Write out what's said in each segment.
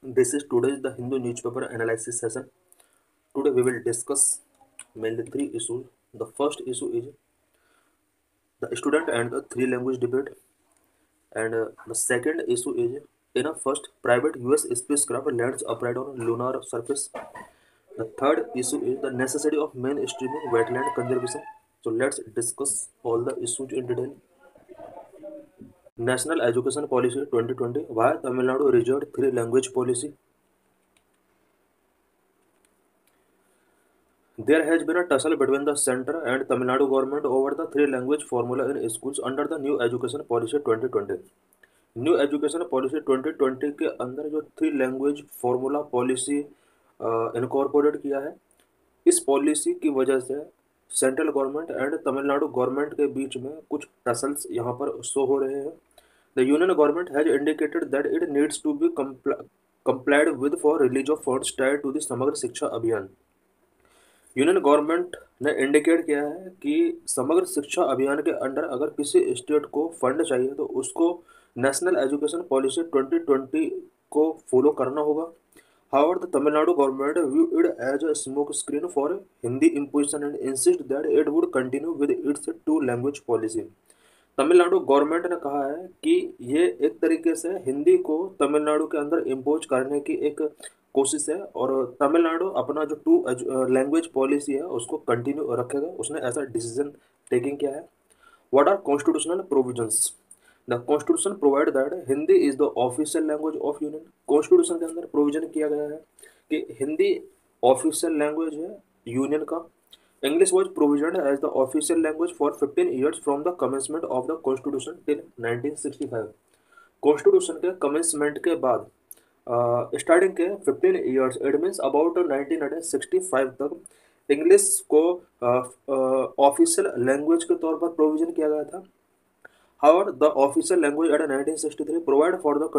This is today's the Hindu newspaper analysis session. Today we will discuss mainly three issues. The first issue is the student and the three language debate, and the second issue is in a first private US spacecraft lands upright on lunar surface. The third issue is the necessity of mainstreaming wetland conservation. So let's discuss all the issues in detail. National Education Policy 2020. Why Tamil Nadu reserved three language policy? There has been a tussle between the centre and Tamil Nadu government over the three language formula in schools under the New Education Policy 2020. New education policy 2020 के अंदर जो three language formula policy incorporate किया है, इस policy की वजह से central government and Tamil Nadu government के बीच में कुछ टसल्स यहाँ पर शो हो रहे हैं. The union government has indicated that it needs to be complied with for release of funds tied to the समग्र शिक्षा अभियान. यूनियन गवर्नमेंट ने इंडिकेट किया है कि समग्र शिक्षा अभियान के अंडर अगर किसी स्टेट को फंड चाहिए तो उसको नेशनल एजुकेशन पॉलिसी 2020 को फॉलो करना होगा. However, the Tamil Nadu government viewed it as a smoke screen for Hindi imposition and insist that it would continue with its two language policy. Tamil Nadu government ने कहा है कि ये एक तरीके से हिंदी को तमिलनाडु के अंदर इम्पोज करने की एक कोशिश है और तमिलनाडु अपना जो टू लैंग्वेज पॉलिसी है उसको कंटिन्यू रखेगा. उसने ऐसा डिसीजन टेकिंग किया है. What are constitutional provisions? The constitution provide that Hindi is the official language of union. Constitution के अंदर प्रोविजन किया गया है कि हिंदी ऑफिशियल लैंग्वेज है यूनियन का. English was provisioned as the official language for 15 years from the commencement of the Constitution till 1965. Constitution के commencement के बाद स्टार्टिंग के 15 years इट मीन्स अबाउट 1965 तक इंग्लिश को ऑफिशियल लैंग्वेज के तौर पर प्रोविजन किया गया था. However, the official language at 1963 provide for the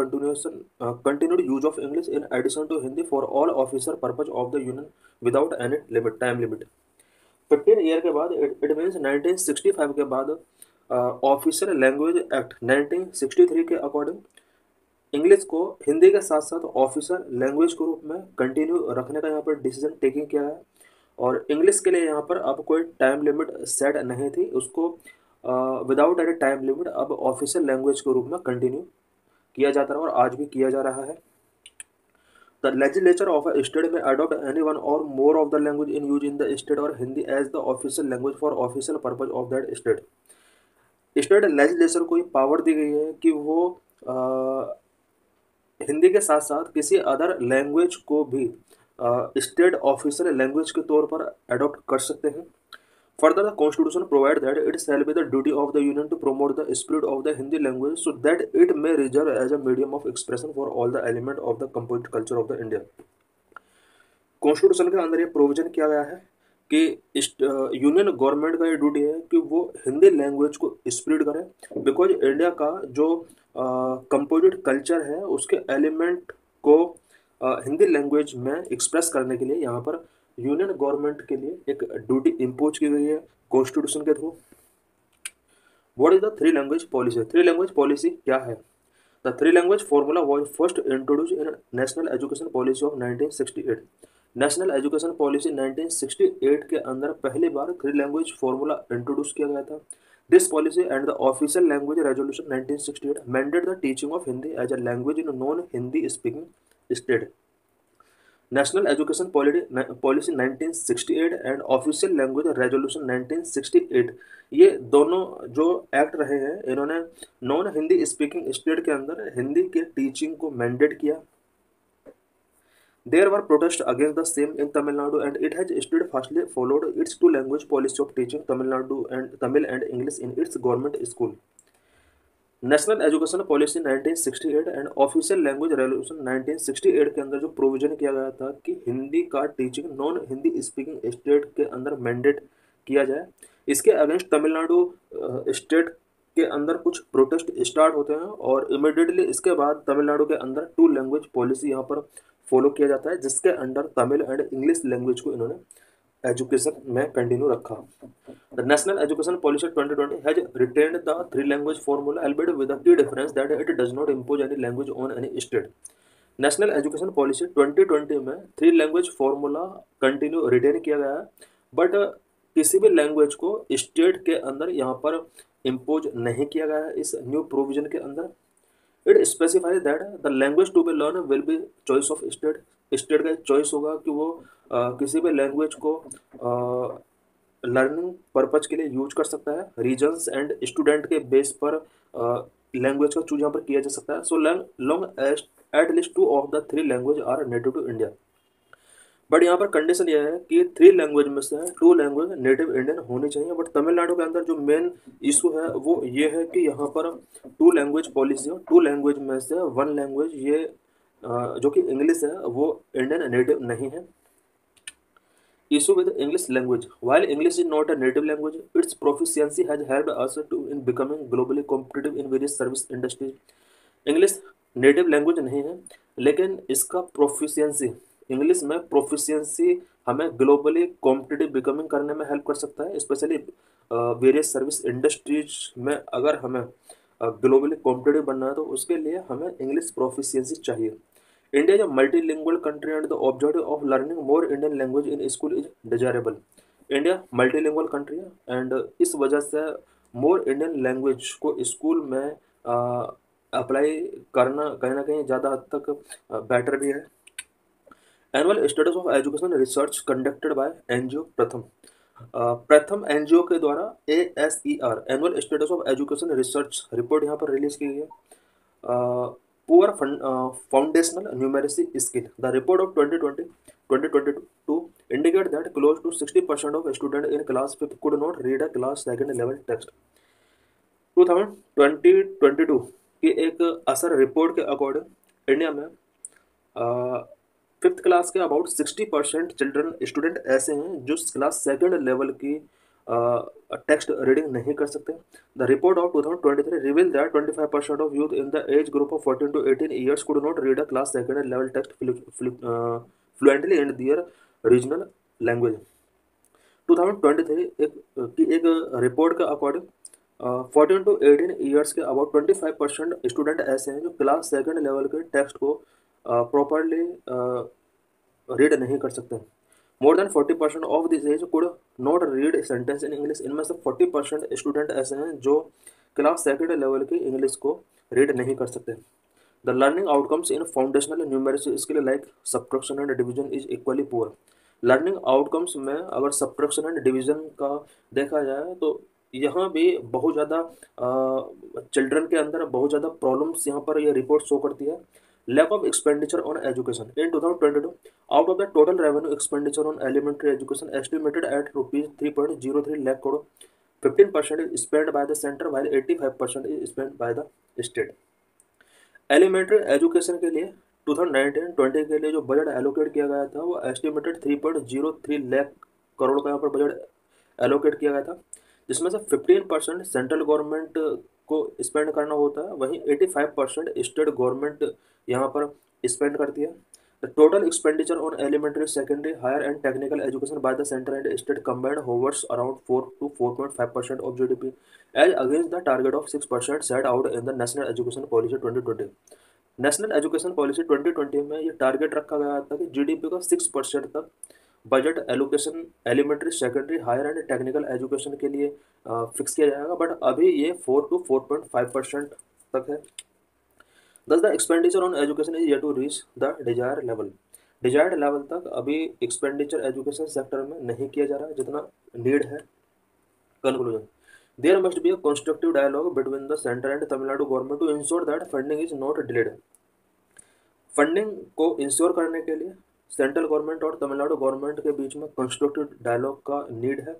continued use of English in addition to Hindi for all official purpose of the union without any time limit. 15 year के बाद it means 1965 के बाद official language act 1963 के according English को हिंदी के साथ साथ official language के रूप में कंटिन्यू रखने का यहाँ पर डिसीजन टेकिंग किया है. और इंग्लिश के लिए यहाँ पर अब कोई टाइम लिमिट सेट नहीं थी, उसको विदाउट एनी टाइम लिमिट अब ऑफिशियल लैंग्वेज के रूप में कंटिन्यू किया जाता रहा और आज भी किया जा रहा है. The legislature of a state may adopt any one or more of the language in use in the state or Hindi as the official language for official purpose of that state. State legislature को ये power दी गई है कि वो हिंदी के साथ साथ किसी अदर लैंग्वेज को भी स्टेट ऑफिशियल लैंग्वेज के तौर पर अडॉप्ट कर सकते हैं. Further, the Constitution provides that it shall be the duty of the Union to promote the spirit of the Hindi language so that it may serve as a medium of expression for all the elements of the composite culture of the India. Constitution के अंदर ये provision किया गया है कि union government का ये duty है कि वो हिंदी लैंग्वेज को स्प्रेड करे, बिकॉज इंडिया का जो कंपोजिट कल्चर है उसके एलिमेंट को हिंदी लैंग्वेज में एक्सप्रेस करने के लिए यहाँ पर यूनियन गवर्नमेंट के लिए एक ड्यूटी इम्पोज की गई है कॉन्स्टिट्यूशन के through. What is the three language policy? Three language policy क्या है? The three language formula was first introduce in national education policy of 1968. National education policy 1968 के अंदर पहली बार थ्री लैंग्वेज फॉर्मूला इंट्रोड्यूस किया गया था. This policy and the official language resolution 1968 mandate the teaching of Hindi as a language in non Hindi speaking state. National education policy 1968 and official language resolution 1968, ये दोनों जो एक्ट रहे हैं इन्होंने नॉन हिंदी स्पीकिंग स्टेट के अंदर हिंदी के टीचिंग को मैंडेट किया. There were protests against the same in Tamil Nadu and it has steadfastly followed its two language policy of teaching Tamil and English in its government school. National education policy 1968 and official language resolution 1968 के अंदर जो provision किया गया था कि हिंदी का teaching non Hindi speaking state के अंदर मैंडेट किया जाए, इसके अगेंस्ट तमिलनाडु स्टेट के अंदर कुछ प्रोटेस्ट स्टार्ट होते हैं और इमिडिएटली इसके बाद तमिलनाडु के अंदर टू लैंग्वेज पॉलिसी यहाँ पर फॉलो किया जाता है जिसके under Tamil and English language को इन्होंने एजुकेशन में कंटिन्यू रखा. The National Education Policy 2020 has retained the three language formula, albeit with a key difference that it does not impose any language on any state. National education policy 2020 में three language formula continue retain किया गया है, but किसी भी language को state के अंदर यहाँ पर इम्पोज नहीं किया गया है इस न्यू प्रोविजन के अंदर। It specifies that the language to be learn will be choice of state. State का चॉइस होगा कि वो किसी भी लैंग्वेज को लर्निंग पर्पज के लिए यूज कर सकता है। रीजन्स एंड स्टूडेंट के बेस पर लैंग्वेज का चूज यहाँ पर किया जा सकता है। So long at least two of the three language are native to India. But यहाँ पर कंडीशन यह है कि थ्री लैंग्वेज में से टू लैंग्वेज नेटिव इंडियन होनी चाहिए। बट तमिलनाडु के अंदर जो मेन इशू है वो ये है कि यहाँ पर टू लैंग्वेज पॉलिसी है, टू लैंग्वेज में से वन लैंग्वेज ये जो कि इंग्लिश है वो इंडियन नेटिव नहीं है। Issue with English language. While English is not a native language, its proficiency has helped us to in becoming globally competitive in various service industries. English native language नहीं है, लेकिन इसका proficiency, English में proficiency हमें globally competitive becoming करने में help कर सकता है। स्पेशली वेरियस सर्विस इंडस्ट्रीज में अगर हमें ग्लोबली कॉम्पिटिटिव बनना है तो उसके लिए हमें इंग्लिश प्रोफिशिएंसी चाहिए। India is a multilingual country and the objective of learning more Indian language in school is desirable. India multilingual country है एंड इस वजह से मोर इंडियन लैंग्वेज को स्कूल में अप्लाई करना कहीं ना कहीं ज़्यादा हद तक बेटर भी है। Annual status of education research conducted by NGO प्रथम। प्रथम एनजीओ के द्वारा ASER annual status of education research report यहाँ पर रिलीज की गई है। Poor foundational numeracy skill. The report of 2020-2022 indicate that close to 60% of students in class 5th could not read a class 2nd level text। 2022 की एक ASER report के according India में fifth class के अबाउट 60% चिल्ड्रन स्टूडेंट ऐसे हैं जो class 2nd level की text reading नहीं कर सकते। The report of 2023 reveal that 25% of youth in the age group of 14 to 18 years could not read a class 2nd level text fluently in their regional language. 2023 की एक report के according 14 to 18 years के about 25% student ऐसे हैं जो class 2nd level के text को properly read नहीं कर सकते। More than 40% of this age could not read sentence in English. इनमें से 40% स्टूडेंट ऐसे हैं जो क्लास 2nd लेवल की इंग्लिश को रीड नहीं कर सकते। The learning outcomes in foundational numeracy skill like subtraction and division is equally poor. Learning outcomes में अगर सब्ट्रैक्शन एंड डिवीजन का देखा जाए तो यहाँ भी बहुत ज़्यादा चिल्ड्रन के अंदर बहुत ज़्यादा प्रॉब्लम्स यहाँ पर यह रिपोर्ट शो करती है। Lack of expenditure on education. In 2022, out of the total revenue expenditure on elementary education estimated at rupees 3.03 lakh crore, 15% is spent by the center while 85% is spent by the state. Elementary education के लिए 2019-20 के लिए जो budget allocate किया गया था वो estimated 3.03 lakh crore का यहाँ पर बजट एलोकेट किया गया था, जिसमें से 15% सेंट्रल गवर्नमेंट को स्पेंड करना होता है, वहीं 85% स्टेट गवर्नमेंट यहाँ पर स्पेंड करती है। The total expenditure on elementary secondary higher and technical education by the centre and state combined hovers around 4 to 4.5% of GDP as against the target of 6% set out in the national education policy 2020। National education policy 2020 में ये target रखा गया था कि GDP का 6% तक budget allocation elementary secondary higher and technical education के लिए फिक्स किया जाएगा, बट अभी ये 4 to 4.5% तक है। Thus the expenditure on education is yet to reach the desired level। Desired level तक अभी एक्सपेंडिचर एजुकेशन सेक्टर में नहीं किया जा रहा है जितना नीड है। Conclusion, there must be a constructive dialogue between the centre and Tamil Nadu government to ensure that funding is not delayed. Funding को इंश्योर करने के लिए सेंट्रल गवर्नमेंट और तमिलनाडु गवर्नमेंट के बीच में कंस्ट्रक्टिव डायलॉग का नीड है।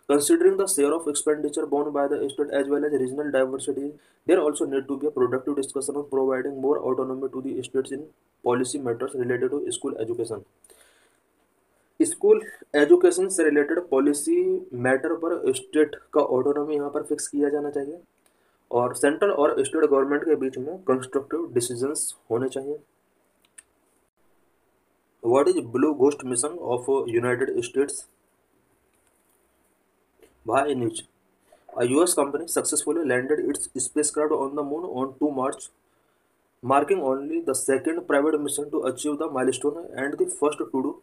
Considering the share of expenditure borne by the state as well as regional diversity, there also need to be a productive discussion on providing more autonomy to the states in policy matters related to school education। School education से related policy matter पर state का autonomy यहाँ पर fix किया जाना चाहिए और central और स्टेट गवर्नमेंट के बीच में कंस्ट्रक्टिव डिसीजंस होने चाहिए। What is blue ghost mission of United states? Why news? A US company successfully landed its spacecraft on the moon on 2 March marking only the second private mission to achieve the milestone and the first to do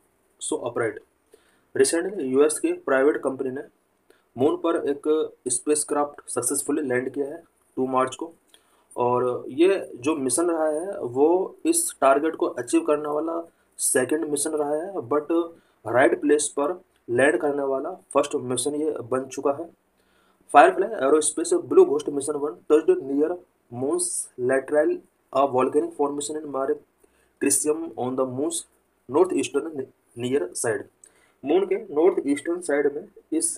so upright. Recently US की private company ने moon पर एक spacecraft successfully land किया है 2 मार्च को। और ये जो मिशन रहा है वो इस टारगेट को अचीव करने वाला सेकंड मिशन रहा है, बट राइट प्लेस पर लैंड करने वाला फर्स्ट मिशन ये बन चुका है। Firefly aerospace blue ghost mission 1 touched near moons lateral a volcanic formation in Mare Crisium on the moon's north eastern near side. Moon के नॉर्थ ईस्टर्न साइड में इस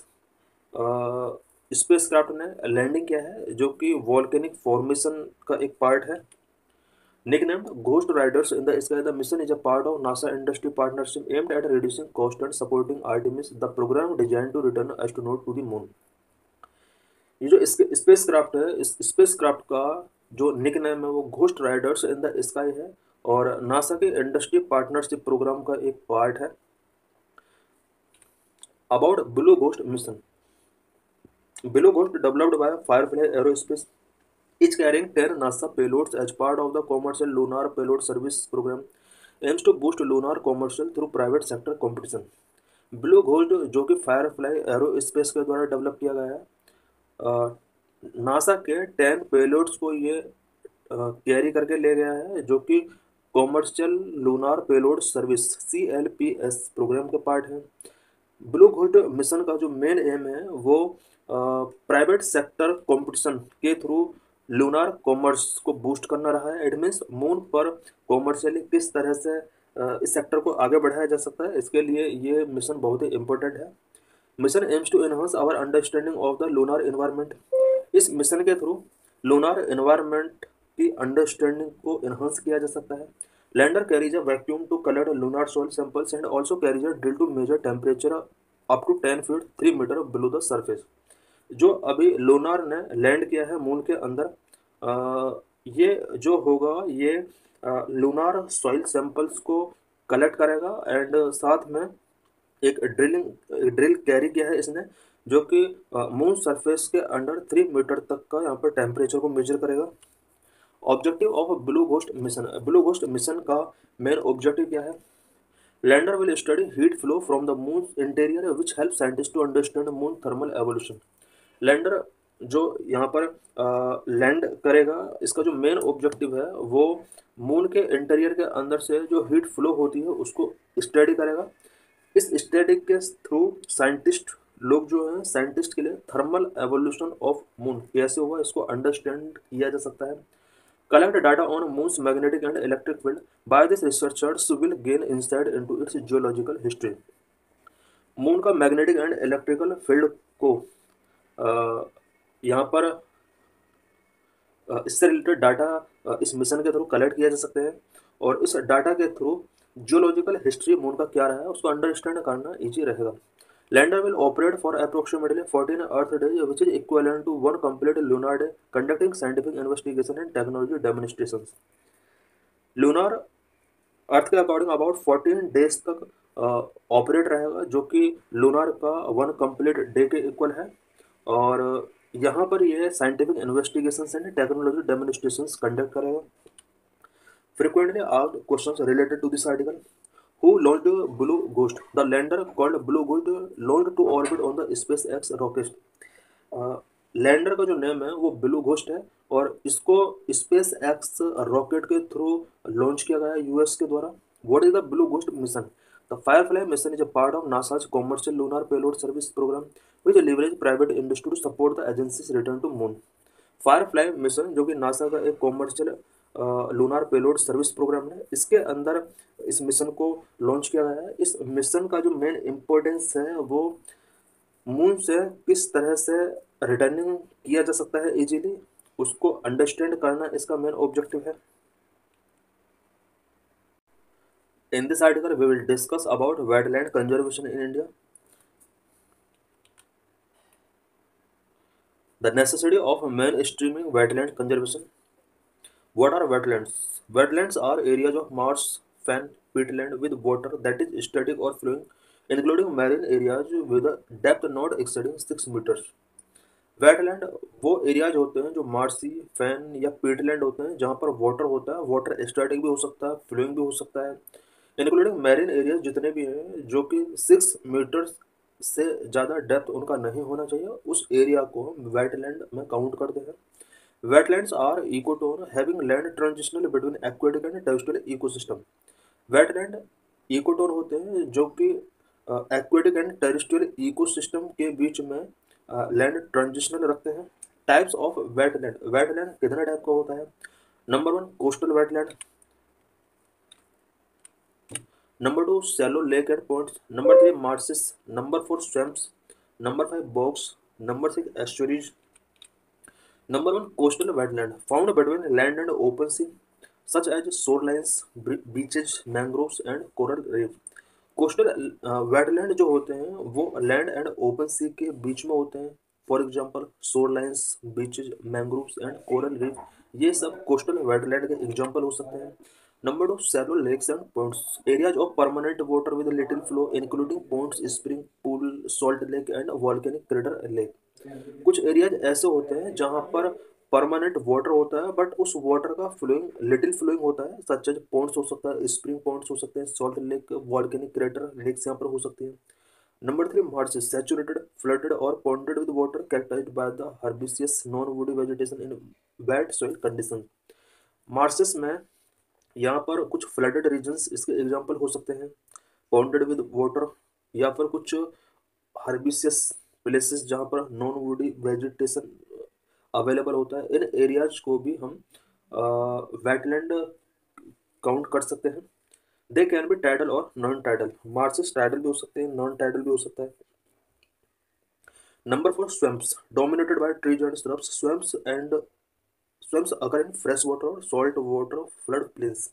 स्पेसक्राफ्ट ने लैंडिंग किया है, जो कि वॉल्केनिक फॉर्मेशन का एक पार्ट है। Nicknamed Ghost Riders in the Sky, the mission is a part of NASA industry partnership aimed at reducing cost and supporting Artemis, the program designed to return astronaut to the moon। ये जो spacecraft है, इस spacecraft का जो nickname है वो ghost Riders in the sky है और नासा के इंडस्ट्री पार्टनरशिप प्रोग्राम का एक पार्ट है। About blue ghost mission, Blue ghost developed by Firefly aerospace is carrying 10 NASA payloads as part of the commercial lunar payload service program, aims to boost lunar commercial through private sector competition। Blue ghost जो कि Firefly aerospace के द्वारा develop किया गया है, NASA के 10 payloads को ये कैरी करके ले गया है, जो कि commercial lunar payload service CLPS programme के पार्ट है। ब्लू घोस्ट मिशन का जो मेन एम है वो प्राइवेट सेक्टर कंपटीशन के थ्रू लूनार कॉमर्स को बूस्ट करना रहा है। इट मीन्स मून पर कॉमर्शियली किस तरह से इस सेक्टर को आगे बढ़ाया जा सकता है, इसके लिए ये मिशन बहुत ही इम्पोर्टेंट है। Mission aims to enhance our understanding of the lunar environment. इस मिशन के थ्रू लूनार एनवायरनमेंट की अंडरस्टैंडिंग को एनहांस किया जा सकता है। Lander carries a vacuum to collect lunar soil samples and also carries a drill to measure temperature up to 10 feet 3 metre below the surface. जो अभी लूनार ने लैंड किया है मून के अंदर, ये जो होगा ये लूनार सॉइल सैंपल्स को कलेक्ट करेगा एंड साथ में एक ड्रिल कैरी किया है इसने, जो कि मून सरफेस के अंडर 3 मीटर तक का यहाँ पर टेम्परेचर को मेजर करेगा। Objective of Blue ghost mission, Blue ghost mission का मेन ऑब्जेक्टिव क्या है? Lander will study heat flow from the moon interior which help scientist to understand moon thermal evolution. Lander जो यहाँ पर लैंड करेगा, इसका जो मेन ऑब्जेक्टिव है वो मून के इंटीरियर के अंदर से जो हीट फ्लो होती है उसको स्टडी करेगा। इस स्टडी के थ्रू साइंटिस्ट लोग जो हैं, साइंटिस्ट के लिए थर्मल एवोल्यूशन ऑफ मून कैसे हुआ इसको अंडरस्टैंड किया जा सकता है। Collect data on moon's magnetic and electric field by this researchers will gain insight into its geological history. Moon का मैग्नेटिक एंड इलेक्ट्रिकल फील्ड को यहाँ पर इससे रिलेटेड डाटा इस मिशन के थ्रू कलेक्ट किया जा सकते हैं और इस डाटा के थ्रू जियोलॉजिकल हिस्ट्री मून का क्या रहा है उसको अंडरस्टैंड करना इजी रहेगा। Lander will operate for approximately 14 earth days which is equivalent to 1 complete lunar day, conducting scientific investigation and technology demonstrations. Lunar earth के अकॉर्डिंग अबाउट 14 डेज तक operate रहेगा, जो कि लूनार का 1 कंप्लीट डे के equal है। और यहाँ पर ये scientific investigations and technology demonstrations conduct करेगा। Frequently asked questions related to this article. Who launched Blue Ghost? The lander called Blue Ghost launched to orbit on the SpaceX rocket। Lander का जो name है वो blue ghost है और इसको SpaceX rocket के through launch किया गया है यूएस के द्वारा। What is the blue ghost mission? The firefly mission is a part of NASA's commercial lunar payload service program which leverage private industry to support the agency's return to moon. Firefly mission जो कि NASA का एक commercial lunar payload service program है, इसके अंदर इस mission को launch किया गया है। इस मिशन का जो मेन इम्पोर्टेंस है वो मून से किस तरह से रिटर्निंग किया जा सकता है इजीली, उसको अंडरस्टैंड करना इसका मेन ऑब्जेक्टिव है। In this article we will discuss about wetland conservation in India, the necessity of mainstreaming wetland conservation। What are wetlands? Wetlands are areas of marsh, fen, peatland with water that is static or flowing, including marine areas with a depth not exceeding 6 meters। Wetland वो areas होते हैं जो Marcy, fan या Peatland होते हैं जहाँ पर water होता है, वाटर स्टैटिक भी हो सकता है, फ्लोइंग भी हो सकता है, इंक्लूडिंग मैरीन एरियाज जितने भी हैं जो कि 6 मीटर से ज़्यादा डेप्थ उनका नहीं होना चाहिए, उस एरिया को हम वेटलैंड में काउंट करते हैं। Wetlands are ecotone having land transitional between aquatic and terrestrial ecosystem. Wetland ecotone होते हैं जो कि एक्वेटिक एंड टेरेस्ट्रियल इकोसिस्टम के बीच में लैंड ट्रांजिशनल रखते हैं। टाइप्स ऑफ वेटलैंड, वेटलैंड कितने टाइप का होता है? Number 1 coastal wetland, number 2 shallow lake and ponds, number 3 marshes, number 4 swamps, number 5 bogs, number 6 estuaries. Number 1 coastal wetland found between land and open sea such as shorelines, beaches, mangroves and coral reef. Coastal wetland जो होते हैं वो land and open सी के बीच में होते हैं। For example shorelines, beaches, mangroves and coral reef, ये सब कोस्टल वेटलैंड के एग्जांपल हो सकते हैं। Number 2 shallow lakes and ponds, areas of permanent water with little flow including ponds, spring, pool, salt lake and volcanic crater lake. कुछ areas ऐसे होते हैं जहां पर परमानेंट वाटर होता है बट उस वाटर का फ्लोइंग लिटिल फ्लोइंग होता है, सच एज पॉन्ड्स हो सकता है, स्प्रिंग पॉन्ड्स हो सकते हैं, salt lake, volcanic crater lakes यहाँ पर हो सकते हैं। नंबर 3 मार्सेस सैचुरेटेड, फ्लडेड और ponded with water characterised by the herbaceous non woody vegetation in wet soil condition. Marshes में यहाँ पर कुछ फ्लडेड रीजन्स इसके एग्जाम्पल हो सकते हैं, पॉन्डेड विद वाटर, या फिर कुछ हर्बिसियस प्लेसेस जहाँ पर नॉन वुडी वेजिटेशन अवेलेबल होता है। इन एरियाज को भी हम वेटलैंड काउंट कर सकते हैं। दे कैन बी टाइडल और नॉन टाइडल, मार्सेस टाइडल भी हो सकते हैं, नॉन टाइडल भी हो सकता है। Number 4 swamps dominated by trees and shrubs, swamps अगर इन फ्रेश वाटर और salt water flood plains.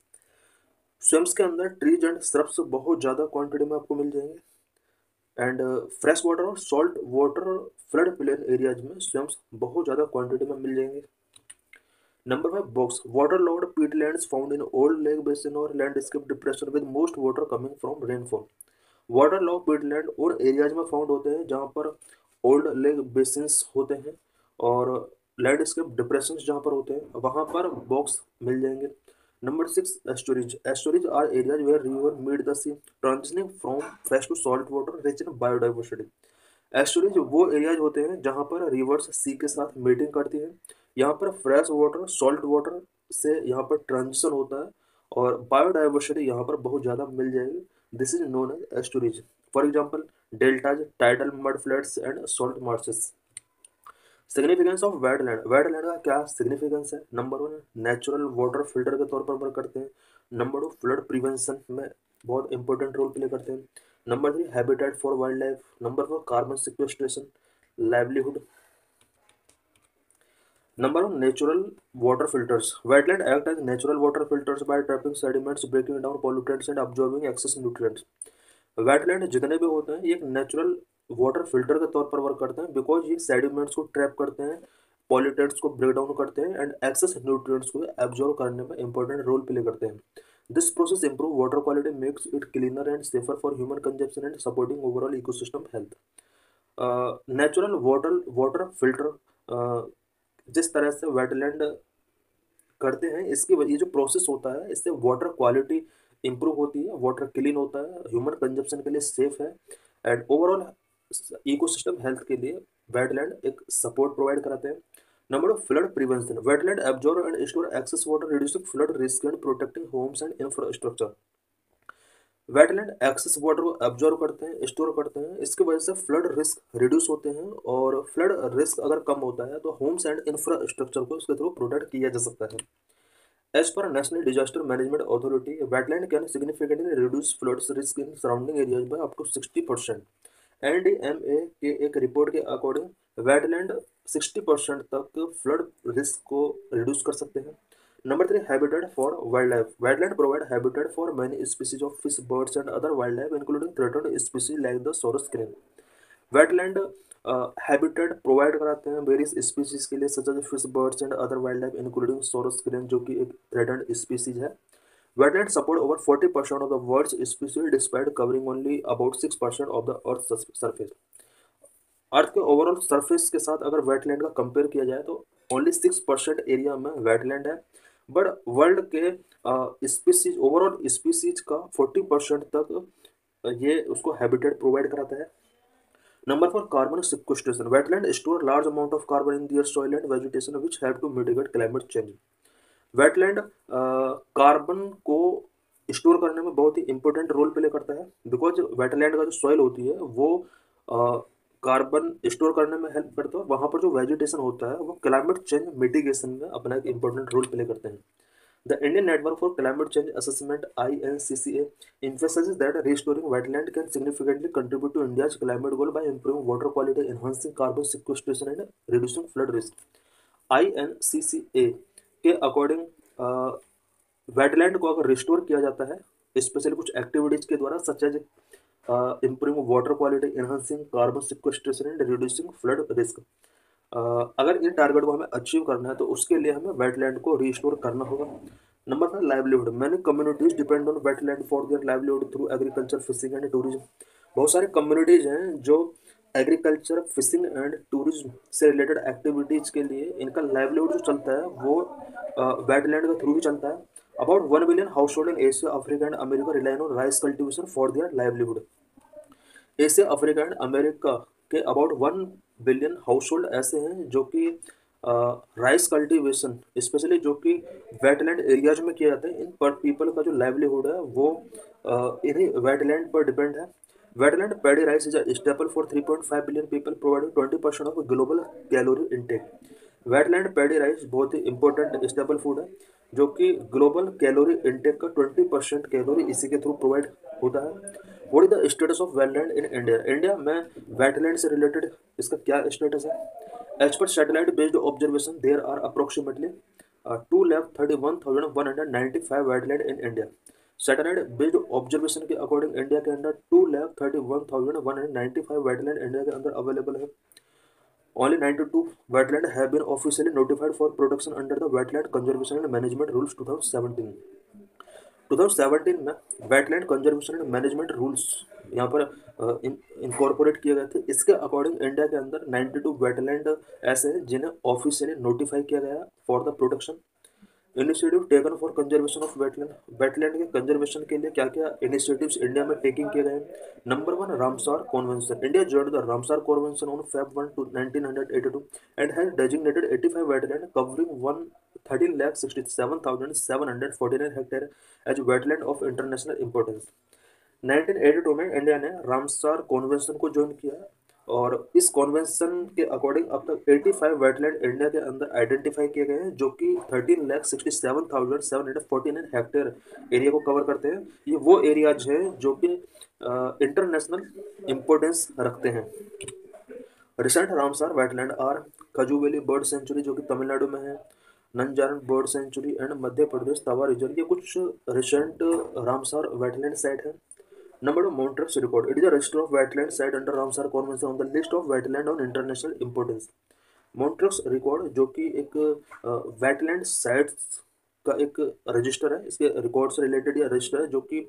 Swamps के अंदर ट्रीज एंड श्रब्स बहुत ज़्यादा क्वांटिटी में आपको मिल जाएंगे, एंड फ्रेश वाटर और salt water flood plain areas में स्वैम्प्स बहुत ज़्यादा क्वांटिटी में मिल जाएंगे। Number 5 box waterlogged peatlands found in old lake basin or landscape depression with most water coming from rainfall. waterlogged peatland और एरियाज में found होते हैं जहाँ पर ओल्ड लेक बेसिन्स होते हैं और लैंडस्केप डिप्रेशन जहाँ पर होते हैं वहाँ पर बॉक्स मिल जाएंगे। Number 6 estuaries, estuaries are areas where river meet the sea transitioning from fresh to salt water rich in biodiversity. Estuaries वो एरियाज होते हैं जहाँ पर रिवर्स सी के साथ मीटिंग करती हैं, यहाँ पर फ्रेश वाटर सॉल्ट वाटर से यहाँ पर ट्रांजिशन होता है और बायोडाइवर्सिटी यहाँ पर बहुत ज़्यादा मिल जाएगी। This is known as estuaries. For example deltas, tidal mud floods and salt marshes. Significance of wetland, wetland का क्या सिग्निफिकेंस है? नंबर 1 नेचुरल वाटर फिल्टर के तौर पर वर्क करते हैं। नंबर 2 फ्लड प्रिवेंशन में बहुत इंपॉर्टेंट रोल प्ले करते हैं। Number 3 habitat for wild life. Number 4 carbon sequestration, livelihood. Number 1 natural water filters, wetland act as natural water filters by trapping sediments, breaking down pollutants and absorbing excess nutrients. Wetland जितने भी होते हैं ये एक natural water filter के तौर पर work करते हैं बिकॉज ये सेडिमेंट्स को ट्रैप करते हैं, पॉल्यूटेंट्स को ब्रेक डाउन करते हैं एंड एक्सेस न्यूट्रिएंट्स को एब्जॉर्ब करने में इंपॉर्टेंट रोल प्ले करते हैं। This process improve water quality, makes it cleaner and safer for human consumption and supporting overall ecosystem health. Natural water water filter जिस तरह से वेटलैंड करते हैं इसकी वजह, ये जो प्रोसेस होता है इससे वाटर क्वालिटी इंप्रूव होती है, वाटर क्लीन होता है, ह्यूमन कंजप्शन के लिए सेफ है एंड ओवरऑल इकोसिस्टम हेल्थ के लिए वेटलैंड एक सपोर्ट प्रोवाइड कराते हैं। Number 2 flood prevention, wetland absorb and store excess water reducing flood risk and protecting homes and infrastructure. Wetland excess water को एब्जॉर्ब करते हैं, स्टोर करते हैं, इसकी वजह से फ्लड रिस्क रिड्यूस होते हैं और फ्लड रिस्क अगर कम होता है तो होम्स एंड इंफ्रास्ट्रक्चर को इसके थ्रू प्रोटेक्ट किया जा सकता है। As per National Disaster Management Authority, wetland can significantly reduce floods risk in surrounding areas by up to 60%. NDMA के एक रिपोर्ट के अकॉर्डिंग वेटलैंड 60% तक फ्लड रिस्क को रिड्यूस कर सकते हैं। Number 3 habitat for wild life, wetland provide habitat for many species of fish, birds and other wild life including threatened species like the sarus crane. Wetland habitat provide कराते हैं various species के लिए such as fish, birds and other wild life including sarus crane जो कि एक threatened species है। Wetland support over 40% of the world's species despite covering only about 6% of the earth surface. Earth के overall surface के साथ अगर wetland का compare किया जाए तो ओनली 6% एरिया में वेटलैंड है, बट वर्ल्ड के स्पीसीज ओवरऑल स्पीसीज का 40% तक ये उसको हैबिटेट प्रोवाइड कराता है। Number 4, carbon sequestration. Wetland store large amount of carbon in their soil and vegetation which help to mitigate climate change. Wetland carbon को स्टोर करने में बहुत ही इंपॉर्टेंट रोल प्ले करता है, बिकॉज वेटलैंड का जो सॉइल होती है वो कार्बन स्टोर करने में हेल्प करता है। वहाँ पर जो वेजिटेशन होता है वो क्लाइमेट चेंज मिटिगेशन में अपना एक इंपॉर्टेंट रोल प्ले करते हैं। The Indian Network for Climate Change Assessment (INCCA) emphasizes that restoring wetland can significantly contribute to India's climate goal by improving water quality, enhancing carbon sequestration, and reducing flood risk. INCCA के according wetland को अगर restore किया जाता है, specially कुछ activities के द्वारा, such as improving water quality, enhancing carbon sequestration and reducing flood risk, अगर इन टारगेट को हमें अचीव करना है तो उसके लिए हमें वेटलैंड को रिस्टोर करना होगा। Number 5, livelihood. Many communities depend on wetland for their livelihood through agriculture, fishing and tourism. बहुत सारे कम्युनिटीज हैं जो एग्रीकल्चर, फिशिंग एंड टूरिज्म से रिलेटेड एक्टिविटीज के लिए इनका लाइवलीहुड जो चलता है वो वेटलैंड के थ्रू ही चलता है। About 1 billion household in Asia, Africa and America relying on rice cultivation for their livelihood. Asia, Africa and America के अबाउट 1 बिलियन हाउस होल्ड ऐसे हैं जो कि राइस कल्टीवेशन, स्पेशली जो कि वेटलैंड एरियाज में किया जाता है, इन पर पीपल का जो लाइवलीहुड है वो इन्हीं वेटलैंड पर डिपेंड है। Wetland paddy rice is a staple for 3.5 billion people, providing 20% of global calorie intake. Wetland paddy rice बहुत ही इंपॉर्टेंट स्टेपल फूड है जो कि ग्लोबल कैलोरी इंटेक का 20% कैलोरी इसी के थ्रू प्रोवाइड होता है। What is the status of wetland in India? India में वेटलैंड से रिलेटेड इसका क्या स्टेटस है? As per satellite based observation there are approximately 2,31,195 wetland in India. Satellite based observation के अकॉर्डिंग इंडिया के अंदर 2,31,195 वेटलैंड इंडिया के अंदर अवेलेबल है। Only 92 wetland have been officially notified for protection under the Wetland Conservation and Management Rules 2017। 2017 में wetland conservation and management rules यहाँ पर incorporate किए गए थे। इसके अकॉर्डिंग इंडिया के अंदर 92 वेटलैंड ऐसे हैं जिन्हें ऑफिशियली नोटिफाई किया गया for the protection. Initiative taken for conservation of wetland. Wetland के कंजर्वेशन के लिए क्या क्या इनिशिएटिव्स इंडिया में टेकिंग किए गए हैं? Number 1, Ramsar convention. India joined the Ramsar Convention on Feb 1 to 1982 and has designated 85 wetland covering 13,67,749 hectare as wetland of international importance। 1982 में इंडिया ने रामसार कॉन्वेंशन को ज्वाइन किया और इस कॉन्वेंशन के अकॉर्डिंग अब तक 85 वेटलैंड इंडिया के अंदर आइडेंटिफाई किए गए हैं जो कि 13,67,749 हेक्टेयर एरिया को कवर करते हैं। ये वो एरियाज हैं जो कि इंटरनेशनल इम्पोर्टेंस रखते हैं। Recent Ramsar wetland are Kazhuveli bird sanctuary जो कि तमिलनाडु में है, Nanjarayan bird sanctuary and Madhya Pradesh Tawa reserve. ये कुछ रिसेंट रामसार वेटलैंड साइट है। Number 2, Montreux Record. It is a register of wetland site under Ramsar Convention on the list of wetland on international importance। Montreux Record जो कि एक wetland sites का एक register है, इसके रिकॉर्ड से related यह रजिस्टर है जो कि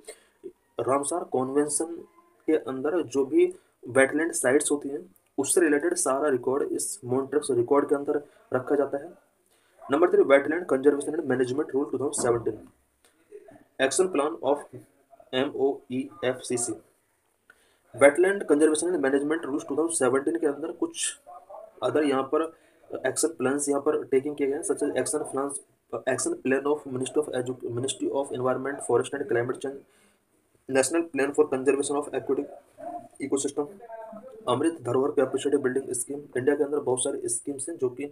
रामसार कॉन्वेंशन के अंदर जो भी वेटलैंड साइट्स होती हैं उससे रिलेटेड सारा रिकॉर्ड इस मॉन्ट्रेक्स रिकॉर्ड के अंदर रखा जाता है। Number 3, wetland conservation and management rule 2017। Action plan of MOEFCC। Wetland conservation and management rules 2017 के अंदर कुछ अदर यहाँ पर एक्शन प्लान्स यहाँ पर टेकिंग किए गए हैं, such as action plan of ministry of environment, forest and climate change, national plan for conservation of aquatic ecosystem, Amrit Dharohar capacity building scheme. India के अंदर बहुत सारी स्कीम्स हैं जो कि